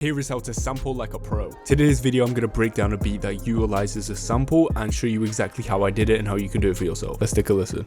Here is how to sample like a pro. Today's video I'm going to break down a beat that utilizes a sample and show you exactly how I did it and how you can do it for yourself. Let's take a listen.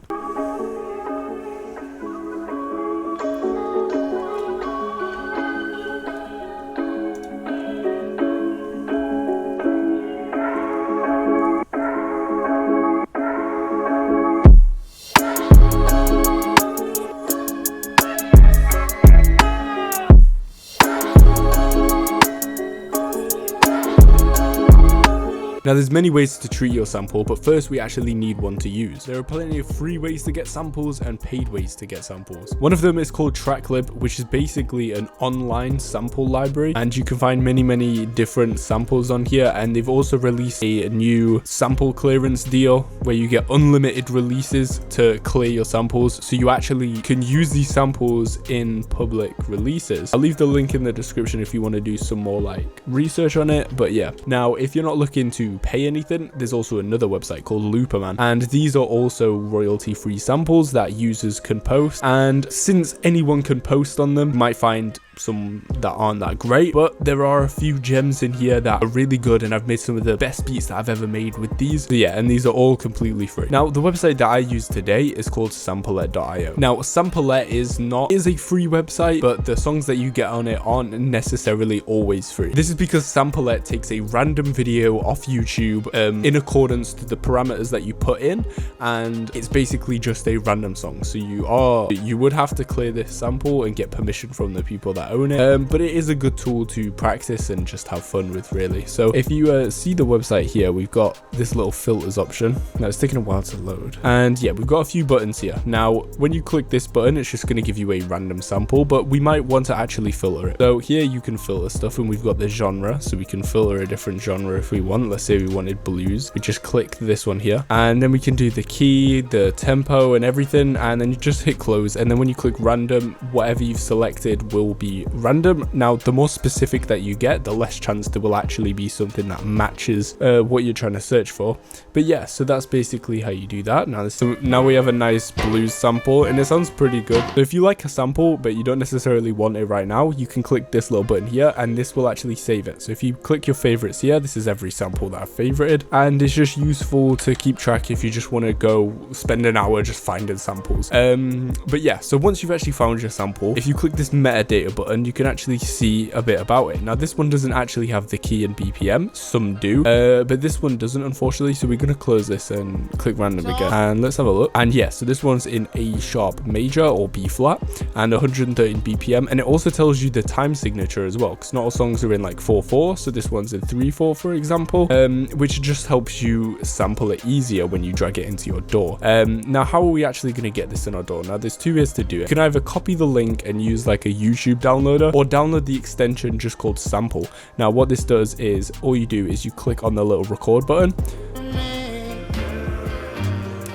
Now there's many ways to treat your sample, but first we actually need one to use. There are plenty of free ways to get samples and paid ways to get samples. One of them is called TrackLib, which is basically an online sample library, and you can find many different samples on here. And they've also released a new sample clearance deal where you get unlimited releases to clear your samples, so you actually can use these samples in public releases. I'll leave the link in the description if you want to do some more like research on it. But yeah, now if you're not looking to pay anything, there's also another website called Looperman, and these are also royalty free samples that users can post. And since anyone can post on them, you might find some that aren't that great, but there are a few gems in here that are really good, and I've made some of the best beats that I've ever made with these. So yeah, and these are all completely free. Now the website that I use today is called samplet.io. Now Samplet is a free website, but the songs that you get on it aren't necessarily always free. This is because Samplet takes a random video off YouTube in accordance to the parameters that you put in, and it's basically just a random song. So you would have to clear this sample and get permission from the people that own it, but it is a good tool to practice and just have fun with, really. So if you see the website here, we've got this little filters option. Now it's taking a while to load, and yeah, we've got a few buttons here. Now when you click this button, it's just going to give you a random sample, but we might want to actually filter it. So here you can filter stuff, and we've got the genre, so we can filter a different genre if we want. Let's say we wanted blues, we just click this one here, and then we can do the key, the tempo and everything, and then you just hit close, and then when you click random, whatever you've selected will be random. Now the more specific that you get, the less chance there will actually be something that matches what you're trying to search for. But yeah, so that's basically how you do that. Now we have a nice blues sample, and it sounds pretty good. So if you like a sample but you don't necessarily want it right now, you can click this little button here, and this will actually save it. So if you click your favorites here, this is every sample that I've favorited, and it's just useful to keep track if you just want to go spend an hour just finding samples. But yeah, so once you've actually found your sample, if you click this metadata button, you can actually see a bit about it. Now this one doesn't actually have the key and BPM, some do, but this one doesn't, unfortunately. So we're going to close this and click random again, and let's have a look. And yeah, so this one's in A sharp major or B flat and 113 BPM, and it also tells you the time signature as well, because not all songs are in like 4/4, so this one's in 3/4 for example, which just helps you sample it easier when you drag it into your DAW. Now how are we actually going to get this in our DAW? Now there's two ways to do it. You can either copy the link and use like a YouTube downloader, or download the extension just called sample. Now what this does is, all you do is you click on the little record button,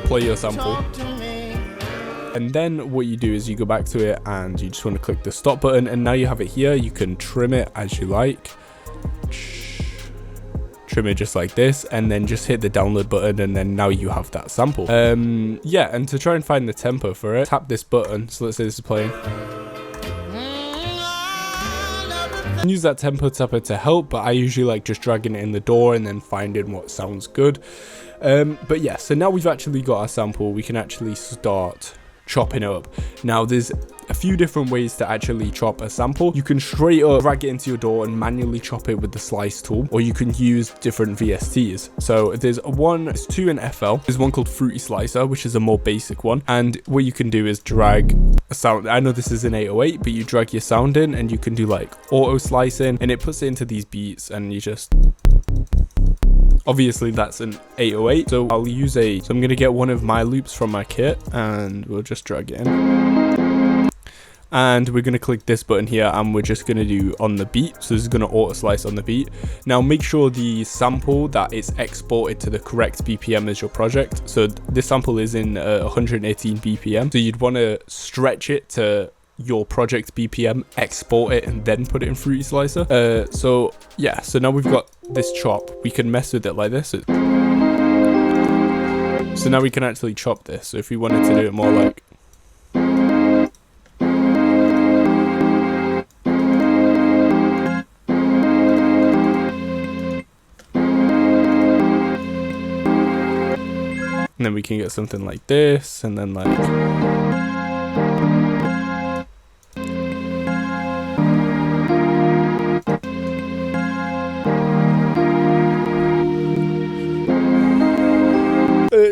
play your sample, and then what you do is you go back to it and you just want to click the stop button, and now you have it here. You can trim it as you like, trim it just like this, and then just hit the download button, and then now you have that sample. Yeah, and to try and find the tempo for it, tap this button. So let's say this is playing, use that tempo tapper to help, but I usually like just dragging it in the DAW and then finding what sounds good. But yeah, so now we've actually got our sample, we can actually start chopping it up. Now there's a few different ways to actually chop a sample. You can straight up drag it into your DAW and manually chop it with the slice tool, or you can use different VSTs. So there's two in FL. There's one called Fruity Slicer, which is a more basic one, and what you can do is drag a sound. I know this is an 808, but you drag your sound in, and you can do like auto slicing, and it puts it into these beats, and you just, obviously that's an 808, so I'll use so I'm going to get one of my loops from my kit, and we'll just drag it in. And we're going to click this button here, and we're just going to do on the beat. So this is going to auto slice on the beat. Now make sure the sample that it's exported to the correct BPM is your project. So this sample is in 118 BPM. So you'd want to stretch it to your project BPM, export it, and then put it in Fruity Slicer. So yeah, so now we've got this chop. We can mess with it like this. So now we can actually chop this. So if we wanted to do it more like, And then we can get something like this, and then like...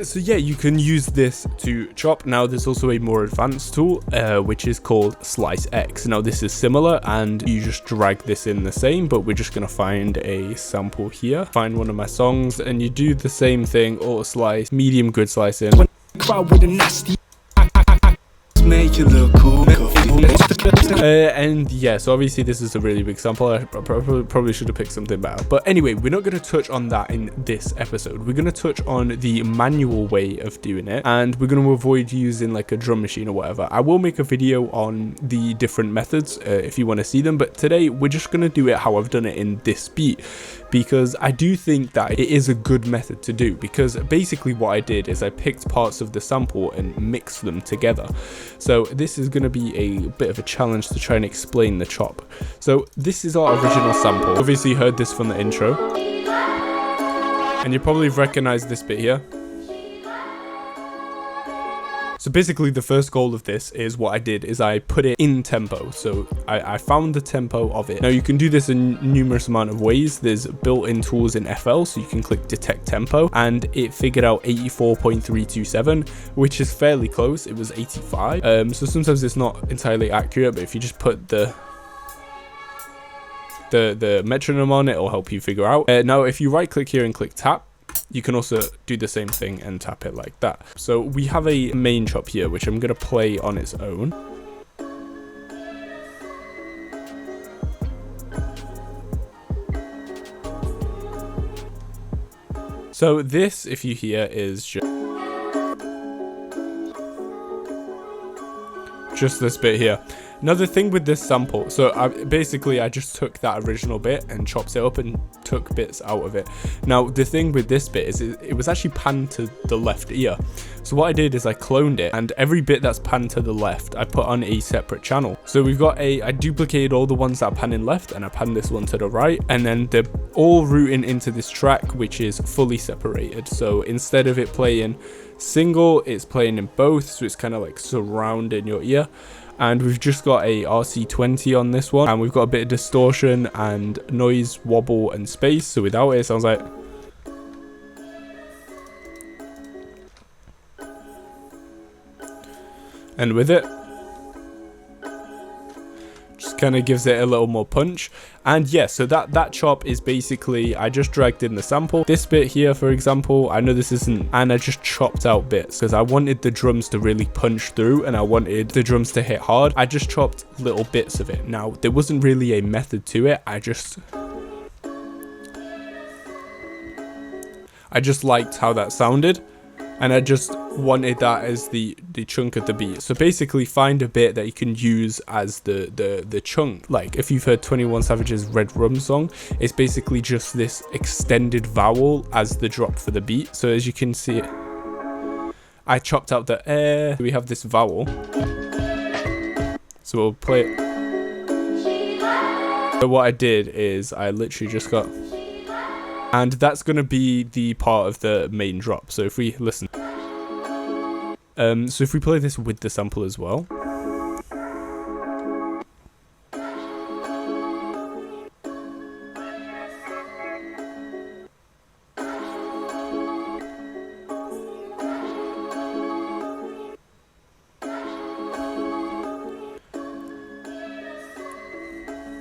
So yeah, you can use this to chop. Now there's also a more advanced tool, which is called Slice X. Now this is similar, and you just drag this in the same, but we're just gonna find a sample here, find one of my songs, and you do the same thing, auto slice, medium good slice in. Make it look cool. And yeah, so obviously this is a really big sample. I probably should have picked something better. But anyway, we're not going to touch on that in this episode. We're going to touch on the manual way of doing it, and we're going to avoid using like a drum machine or whatever. I will make a video on the different methods if you want to see them, but today we're just going to do it how I've done it in this beat, because I do think that it is a good method to do, because basically what I did is I picked parts of the sample and mixed them together. So this is going to be a bit of a challenge to try and explain the chop. So this is our original sample. Obviously you heard this from the intro, and you probably recognize this bit here. So basically the first goal of this is what I did is I put it in tempo. So I found the tempo of it. Now you can do this in numerous amount of ways. There's built-in tools in FL, so you can click detect tempo, and it figured out 84.327, which is fairly close. It was 85. So sometimes it's not entirely accurate, but if you just put the metronome on, it'll help you figure out. Now if you right click here and click tap, you can also do the same thing and tap it like that. So we have a main chop here, which I'm going to play on its own. So this, if you hear, is just this bit here. Now the thing with this sample, so I just took that original bit and chopped it up and took bits out of it. Now the thing with this bit is it was actually panned to the left ear. So what I did is I cloned it, and every bit that's panned to the left I put on a separate channel. So we've got I duplicated all the ones that are panning left, and I panned this one to the right, and then they're all routing into this track, which is fully separated. So instead of it playing single, it's playing in both, so it's kind of like surrounding your ear. And we've just got a RC20 on this one, and we've got a bit of distortion and noise, wobble and space. So without it, it sounds like... And with it, just kind of gives it a little more punch. And yeah, so that chop is basically, I just dragged in the sample. This bit here, for example, I know this isn't, and I just chopped out bits because I wanted the drums to really punch through and I wanted the drums to hit hard. I just chopped little bits of it. Now, there wasn't really a method to it. I just liked how that sounded, and I just wanted that as the chunk of the beat. So basically find a bit that you can use as the chunk. Like if you've heard 21 Savage's Red Rum song, it's basically just this extended vowel as the drop for the beat. So as you can see, I chopped out the air. We have this vowel, so we'll play it. So what I did is I literally just got, and that's going to be the part of the main drop. So if we listen, so if we play this with the sample as well,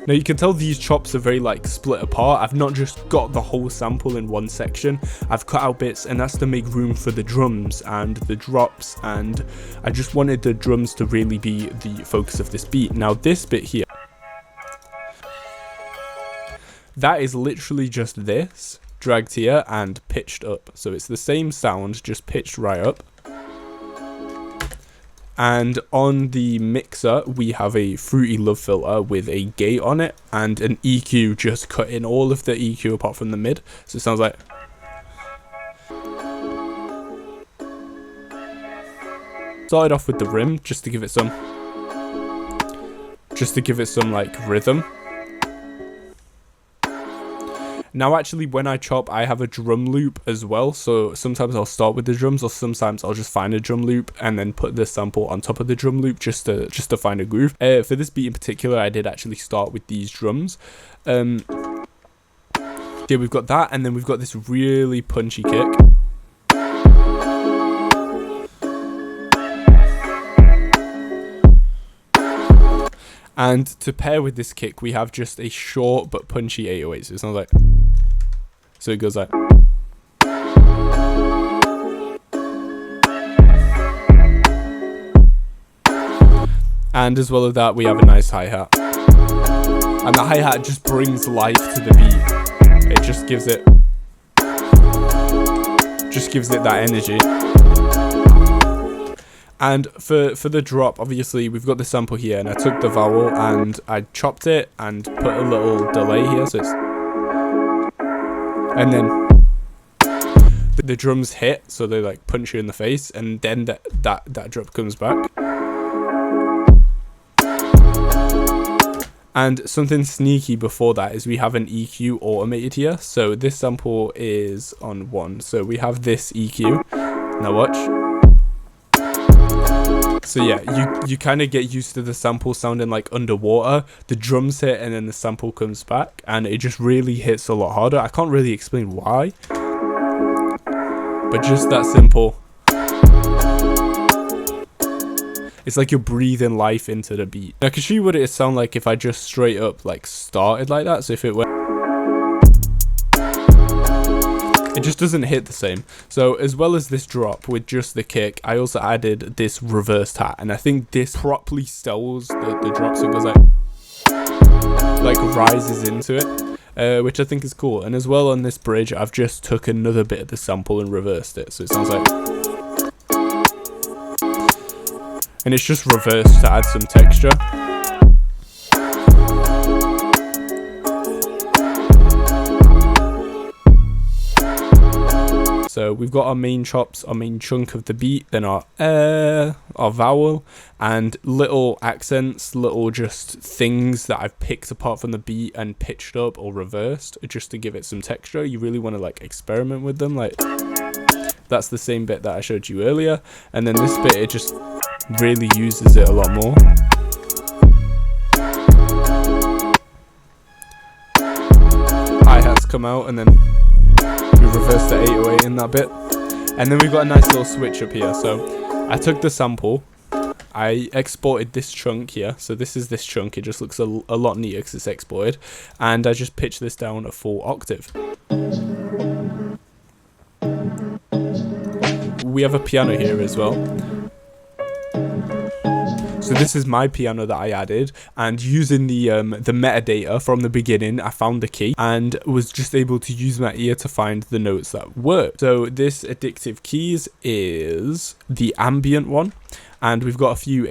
now you can tell these chops are very like split apart. I've not just got the whole sample in one section. I've cut out bits, and that's to make room for the drums and the drops, and I just wanted the drums to really be the focus of this beat. Now this bit here, that is literally just this dragged here and pitched up. So it's the same sound, just pitched right up. And on the mixer, we have a Fruity Love filter with a gate on it and an EQ just cutting all of the EQ apart from the mid. So it sounds like... Started off with the rim just to give it some like rhythm. Now actually when I chop, I have a drum loop as well, so sometimes I'll start with the drums, or sometimes I'll just find a drum loop and then put the sample on top of the drum loop just to find a groove. For this beat in particular, I did actually start with these drums. Yeah, we've got that, and then we've got this really punchy kick. And to pair with this kick, we have just a short but punchy 808. So it sounds like, so it goes like. And as well as that, we have a nice hi-hat. And the hi-hat just brings life to the beat. It just gives it that energy. And for the drop, obviously we've got the sample here, and I took the vowel and I chopped it and put a little delay here, so it's, and then the drums hit, so they like punch you in the face, and then that drop comes back. And something sneaky before that is we have an EQ automated here. So this sample is on 1, so we have this EQ. Now watch. So yeah, you kind of get used to the sample sounding like underwater. The drums hit and then the sample comes back, and it just really hits a lot harder. I can't really explain why, but just that simple. It's like you're breathing life into the beat. I can show you what it'd sound like if I just straight up like started like that. So if it went, it just doesn't hit the same. So as well as this drop with just the kick, I also added this reversed hat, and I think this properly stills the drop, so it goes like rises into it, which I think is cool. And as well on this bridge, I've just took another bit of the sample and reversed it, so it sounds like, and it's just reversed to add some texture. So we've got our main chops, our main chunk of the beat, then our vowel, and little accents, little just things that I've picked apart from the beat and pitched up or reversed just to give it some texture. You really want to like experiment with them. Like that's the same bit that I showed you earlier. And then this bit, it just really uses it a lot more. Hi-hats come out, and then we reverse the 808 in that bit, and then we've got a nice little switch up here. So I took the sample, I exported this chunk here, so this is this chunk, it just looks a lot neater because it's exported, and I just pitched this down a full octave. We have a piano here as well. So this is my piano that I added, and using the metadata from the beginning, I found the key and was just able to use my ear to find the notes that work. So this addictive keys is the ambient one, and we've got a few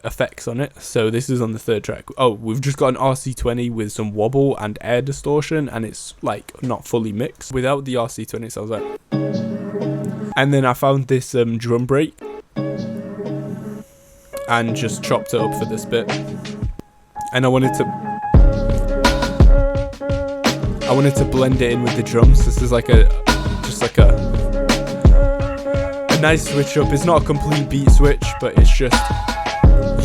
effects on it. So this is on the 3rd track. Oh, we've just got an RC20 with some wobble and air distortion, and it's like not fully mixed. Without the RC20, it sounds like. And then I found this drum break, and just chopped it up for this bit, and I wanted to blend it in with the drums. This is like a nice switch up. It's not a complete beat switch, but it's just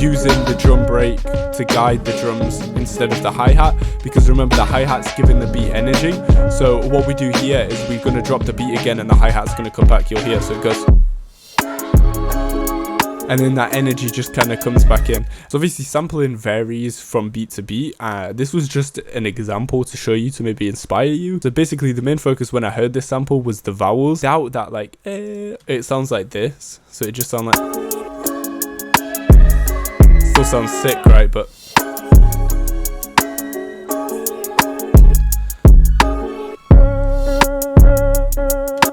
using the drum break to guide the drums instead of the hi-hat, because remember the hi-hat's giving the beat energy. So what we do here is we're going to drop the beat again, and the hi-hat's going to come back. You'll hear, so it goes, and then that energy just kind of comes back in. So obviously sampling varies from beat to beat. This was just an example to show you, to maybe inspire you. So basically the main focus when I heard this sample was the vowels. Without that like it sounds like this, so it just sounds like, still sounds sick, right? But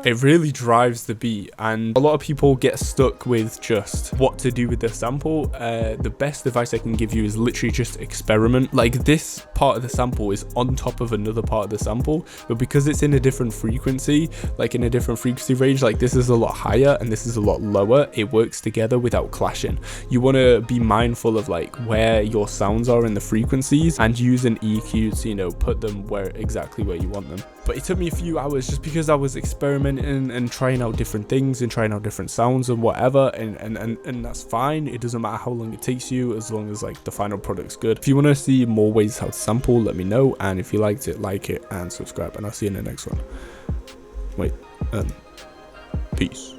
It really drives the beat, and a lot of people get stuck with just what to do with the sample. The best advice I can give you is literally just experiment. Like, this part of the sample is on top of another part of the sample, but because it's in a different frequency, like in a different frequency range, like this is a lot higher and this is a lot lower, it works together without clashing. You want to be mindful of like where your sounds are in the frequencies and use an EQ to, you know, put them exactly where you want them. But it took me a few hours just because I was experimenting and trying out different things and trying out different sounds and whatever, and that's fine. It doesn't matter how long it takes you, as long as like the final product's good. If you want to see more ways how to sample, let me know, and if you liked it, like it and subscribe, and I'll see you in the next one. Peace.